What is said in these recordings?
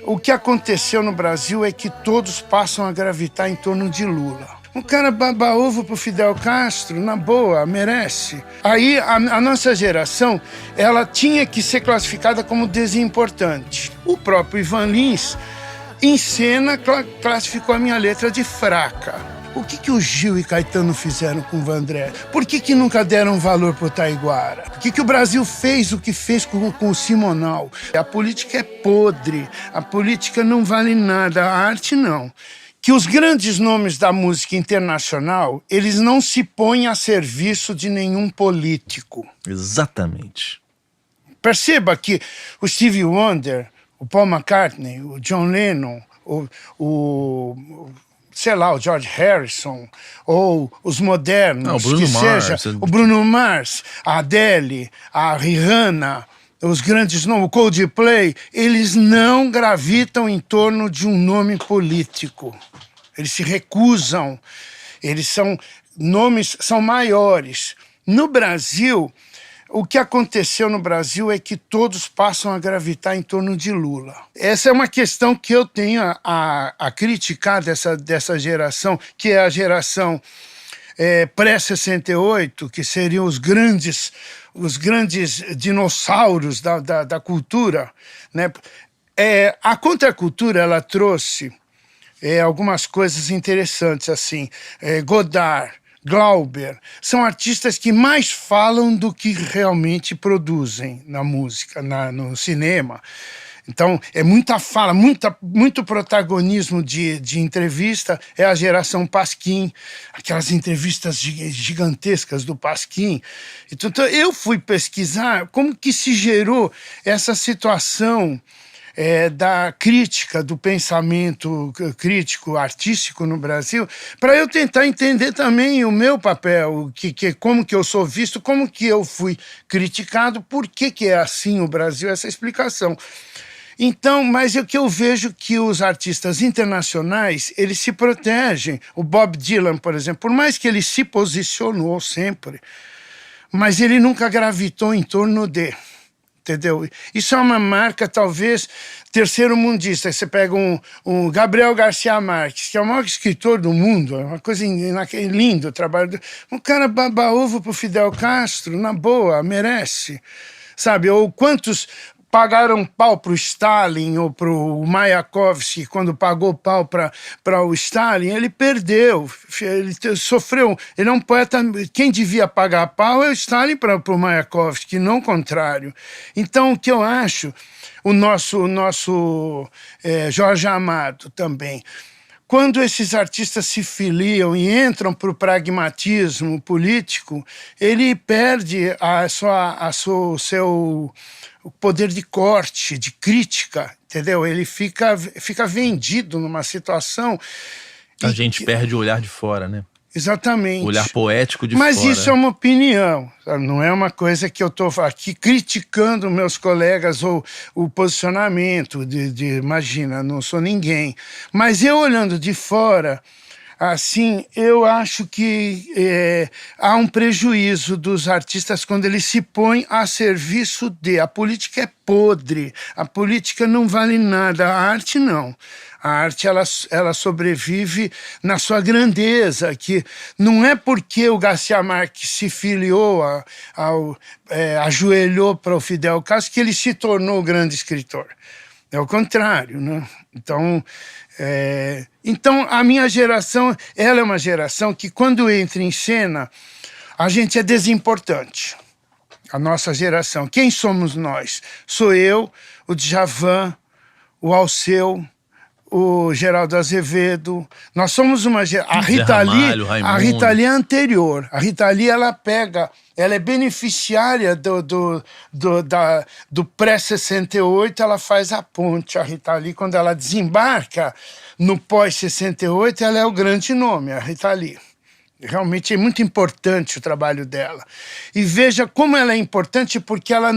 O que aconteceu no Brasil é que todos passam a gravitar em torno de Lula. Um cara baba-ovo pro Fidel Castro, na boa, merece. Aí a nossa geração, ela tinha que ser classificada como desimportante. O próprio Ivan Lins, em cena, classificou a minha letra de fraca. O que o Gil e Caetano fizeram com o Vandré? Por que nunca deram valor pro Taiguara? Por que o Brasil fez o que fez com o Simonal? A política é podre, a política não vale nada, a arte não. Que os grandes nomes da música internacional, eles não se põem a serviço de nenhum político. Exatamente. Perceba que o Stevie Wonder, o Paul McCartney, o John Lennon, sei lá, o George Harrison, ou os modernos, o Bruno Mars, a Adele, a Rihanna, os grandes nomes, o Coldplay, eles não gravitam em torno de um nome político. Eles se recusam, são maiores. No Brasil, o que aconteceu no Brasil é que todos passam a gravitar em torno de Lula. Essa é uma questão que eu tenho a criticar dessa geração, que é a geração pré-68, que seriam os grandes dinossauros da cultura, né? A contracultura, ela trouxe algumas coisas interessantes, assim, Godard, Glauber, são artistas que mais falam do que realmente produzem na música, no cinema. Então, é muita fala, muito protagonismo de entrevista, é a geração Pasquim, aquelas entrevistas gigantescas do Pasquim. Então, eu fui pesquisar como que se gerou essa situação da crítica, do pensamento crítico, artístico no Brasil, para eu tentar entender também o meu papel, como que eu sou visto, como que eu fui criticado, por que é assim o Brasil, essa explicação. Então, mas é que eu vejo que os artistas internacionais, eles se protegem. O Bob Dylan, por exemplo, por mais que ele se posicionou sempre, mas ele nunca gravitou em torno de... Entendeu? Isso é uma marca, talvez, terceiro-mundista. Você pega um Gabriel Garcia Marques, que é o maior escritor do mundo, é uma coisa linda o trabalho. Um cara baba-ovo pro Fidel Castro, na boa, merece. Sabe? Ou quantos pagaram pau pro Stalin ou pro Mayakovsky, quando pagou pau para o Stalin, ele perdeu, ele sofreu, ele é um poeta, quem devia pagar pau é o Stalin para o Mayakovsky, não o contrário. Então, o que eu acho, o nosso Jorge Amado também, quando esses artistas se filiam e entram para o pragmatismo político, ele perde o seu poder de corte, de crítica, entendeu? Ele fica vendido numa situação... A gente perde o olhar de fora, né? Exatamente. O olhar poético de fora. Mas isso é uma opinião, não é uma coisa que eu estou aqui criticando meus colegas ou o posicionamento imagina, não sou ninguém. Mas eu olhando de fora, assim, eu acho que há um prejuízo dos artistas quando eles se põem a serviço de... A política é podre, a política não vale nada, a arte não. A arte, ela sobrevive na sua grandeza, que não é porque o Garcia Marques se filiou, ajoelhou para o Fidel Castro, que ele se tornou grande escritor. É o contrário, né? Então, a minha geração, ela é uma geração que, quando entra em cena, a gente é desimportante. A nossa geração. Quem somos nós? Sou eu, o Djavan, o Alceu, o Geraldo Azevedo. Nós somos uma geração... A Rita Lee é anterior. A Rita Lee, ela é beneficiária do pré-68, ela faz a ponte. A Rita Lee, quando ela desembarca no pós-68, ela é o grande nome, a Rita Lee. Realmente é muito importante o trabalho dela. E veja como ela é importante, porque ela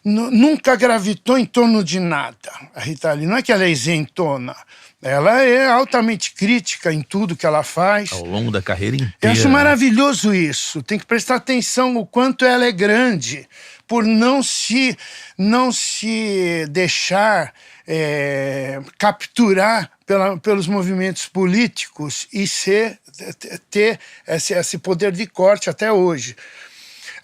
nunca gravitou em torno de nada, a Rita Lee. Não é que ela é isentona, ela é altamente crítica em tudo que ela faz. Ao longo da carreira inteira. Eu acho maravilhoso isso. Tem que prestar atenção o quanto ela é grande. por não se deixar capturar pelos movimentos políticos e ter esse poder de corte até hoje.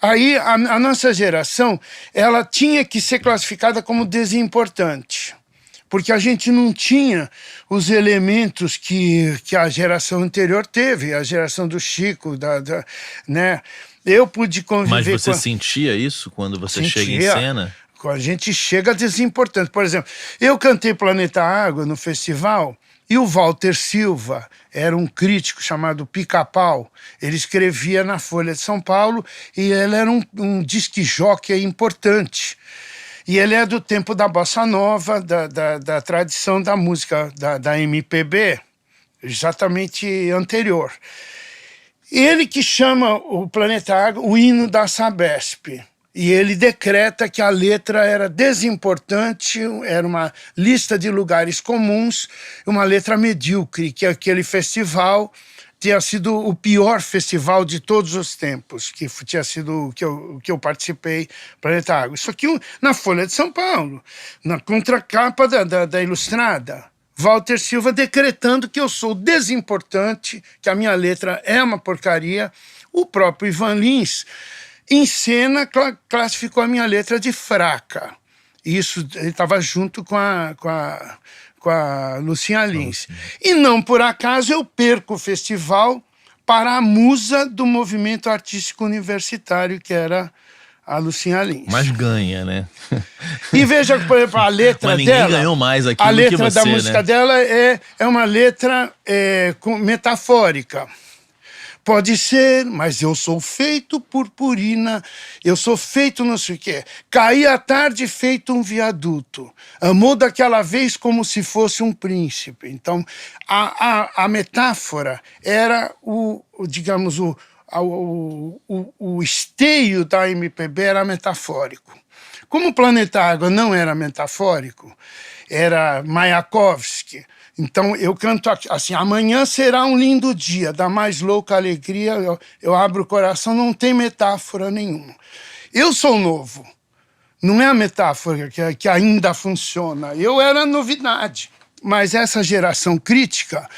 Aí a nossa geração, ela tinha que ser classificada como desimportante, porque a gente não tinha os elementos que a geração anterior teve, a geração do Chico, né? Eu pude conviver. Mas você sentia isso quando você chega em cena? A gente chega desimportante. Por exemplo, eu cantei Planeta Água no festival e o Walter Silva era um crítico chamado Pica-Pau. Ele escrevia na Folha de São Paulo e ele era um disc-jockey importante. E ele é do tempo da bossa nova, da tradição da música da MPB, exatamente anterior. Ele que chama o Planeta Água o hino da Sabesp. E ele decreta que a letra era desimportante, era uma lista de lugares comuns, uma letra medíocre, que aquele festival tinha sido o pior festival de todos os tempos, que tinha sido que eu participei, Planeta Água. Isso aqui na Folha de São Paulo, na contracapa da Ilustrada. Walter Silva decretando que eu sou desimportante, que a minha letra é uma porcaria. O próprio Ivan Lins, em cena, classificou a minha letra de fraca. Isso, ele estava junto com a Lucinha Lins. E não por acaso eu perco o festival para a musa do movimento artístico universitário, que era a Lucinha Lins. Mas ganha, né? E veja, por exemplo, a letra Mas ninguém dela... ganhou mais aqui a do que letra você, da música, né? dela é uma letra metafórica. Pode ser, mas eu sou feito purpurina, eu sou feito não sei o quê. Caí à tarde feito um viaduto, amou daquela vez como se fosse um príncipe. Então, a metáfora era digamos, o esteio da MPB era metafórico. Como o Planeta Água não era metafórico, era Mayakovsky. Então eu canto assim: amanhã será um lindo dia, da mais louca alegria, eu abro o coração, não tem metáfora nenhuma. Eu sou novo, não é a metáfora que ainda funciona. Eu era novidade, mas essa geração crítica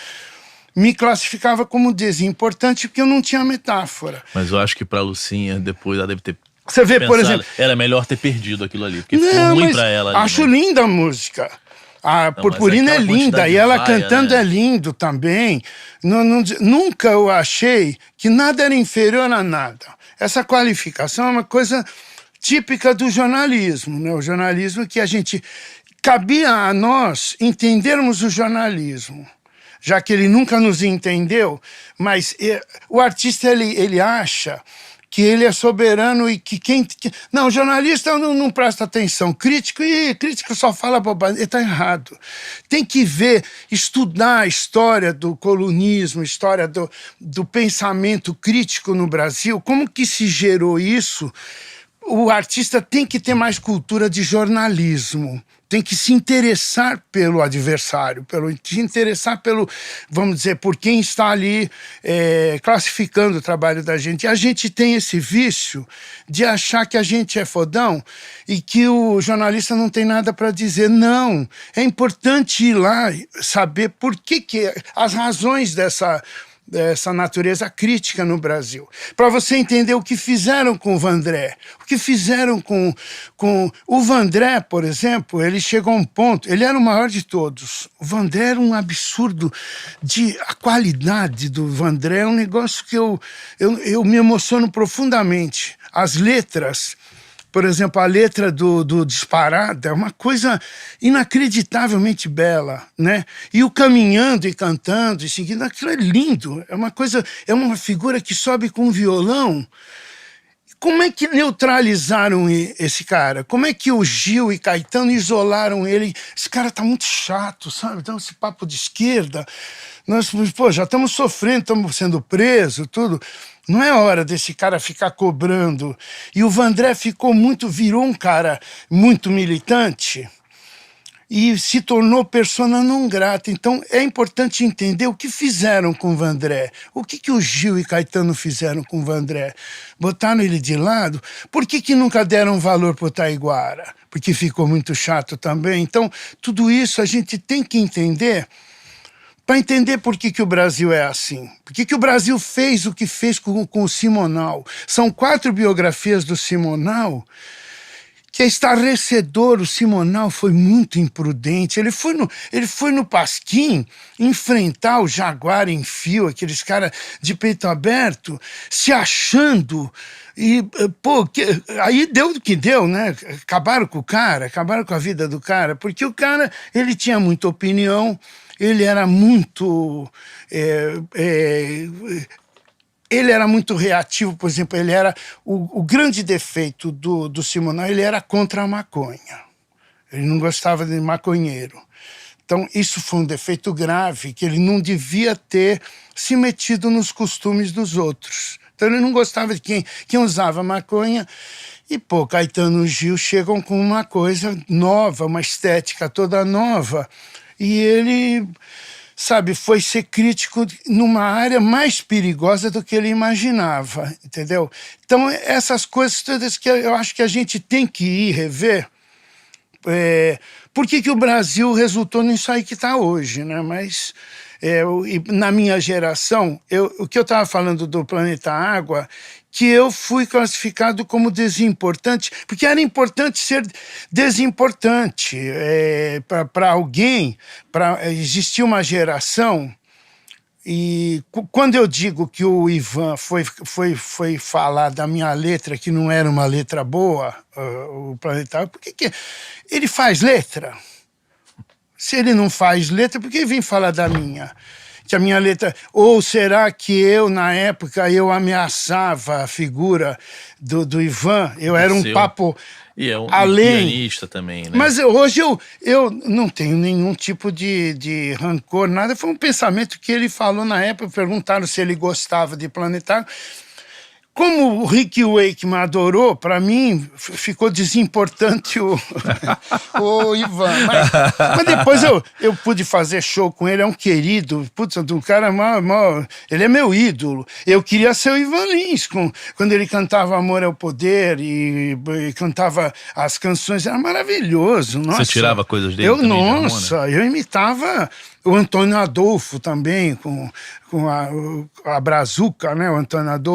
me classificava como desimportante porque eu não tinha metáfora. Mas eu acho que pra Lucinha, depois ela deve ter Você vê, pensado, por exemplo... era melhor ter perdido aquilo ali, porque ficou ruim pra ela. Acho né? linda a música. A Purpurina é aquela linda, quantidade e ela de vaia, cantando né? é lindo também. Nunca eu achei que nada era inferior a nada. Essa qualificação é uma coisa típica do jornalismo, né? O jornalismo que cabia a nós entendermos o jornalismo, já que ele nunca nos entendeu, mas o artista ele acha que ele é soberano e que não, jornalista não presta atenção. Crítico só fala bobagem. Ele está errado. Tem que estudar a história do colunismo, história do pensamento crítico no Brasil, como que se gerou isso. O artista tem que ter mais cultura de jornalismo, tem que se interessar pelo adversário, se interessar vamos dizer, por quem está ali classificando o trabalho da gente. E a gente tem esse vício de achar que a gente é fodão e que o jornalista não tem nada para dizer. Não, é importante ir lá saber por que as razões dessa natureza crítica no Brasil. Para você entender o que fizeram com o Vandré, o que fizeram com o Vandré, por exemplo, ele chegou a um ponto, ele era o maior de todos. O Vandré era um absurdo, a qualidade do Vandré é um negócio que eu me emociono profundamente. As letras, por exemplo, a letra do Disparada é uma coisa inacreditavelmente bela, né? E o caminhando e cantando e seguindo, aquilo é lindo. É uma figura que sobe com um violão. Como é que neutralizaram esse cara? Como é que o Gil e Caetano isolaram ele? Esse cara tá muito chato, sabe? Então, esse papo de esquerda. Nós, já estamos sofrendo, estamos sendo presos, tudo. Não é hora desse cara ficar cobrando. E o Vandré virou um cara muito militante. e se tornou persona não grata. Então é importante entender o que fizeram com o Vandré. O que o Gil e Caetano fizeram com o Vandré? Botaram ele de lado? Por que nunca deram valor pro Taiguara? Porque ficou muito chato também. Então tudo isso a gente tem que entender para entender por que o Brasil é assim. Por que o Brasil fez o que fez com o Simonal. São 4 biografias do Simonal que é estarrecedor. O Simonal foi muito imprudente. Ele foi no Pasquim enfrentar o Jaguar em fio, aqueles caras de peito aberto, se achando. E, pô, aí deu o que deu, né? Acabaram com o cara, acabaram com a vida do cara, porque o cara, ele tinha muita opinião, ele era muito... ele era muito reativo. Por exemplo, ele era o grande defeito do Simonal, ele era contra a maconha. Ele não gostava de maconheiro. Então, isso foi um defeito grave, que ele não devia ter se metido nos costumes dos outros. Então, ele não gostava de quem usava maconha. E, pô, Caetano e Gil chegam com uma coisa nova, uma estética toda nova. E ele... sabe, foi ser crítico numa área mais perigosa do que ele imaginava, entendeu? Então, essas coisas todas que eu acho que a gente tem que ir rever. Por que o Brasil resultou nisso aí que está hoje, né? Mas na minha geração, o que eu estava falando do Planeta Água, que eu fui classificado como desimportante, porque era importante ser desimportante para alguém, para existir uma geração. E quando eu digo que o Ivan foi falar da minha letra, que não era uma letra boa, o Planeta Água, por que ele faz letra? Se ele não faz letra, por que vem falar da minha? Que a minha letra... Ou será que eu, na época, eu ameaçava a figura do Ivan? Eu era um papo e é um além. Pianista também, né? Mas hoje eu não tenho nenhum tipo de rancor, nada. Foi um pensamento que ele falou na época. Perguntaram se ele gostava de Planeta Água. Como o Rick Wakeman adorou, para mim ficou desimportante o Ivan. Mas depois eu pude fazer show com ele, é um querido, putz, um cara ele é meu ídolo. Eu queria ser o Ivan Lins, quando ele cantava Amor é o Poder e cantava as canções, era maravilhoso. Nossa. Você tirava coisas dele também, nossa, eu imitava o Antônio Adolfo também, com a Brazuca, né, o Antônio Adolfo.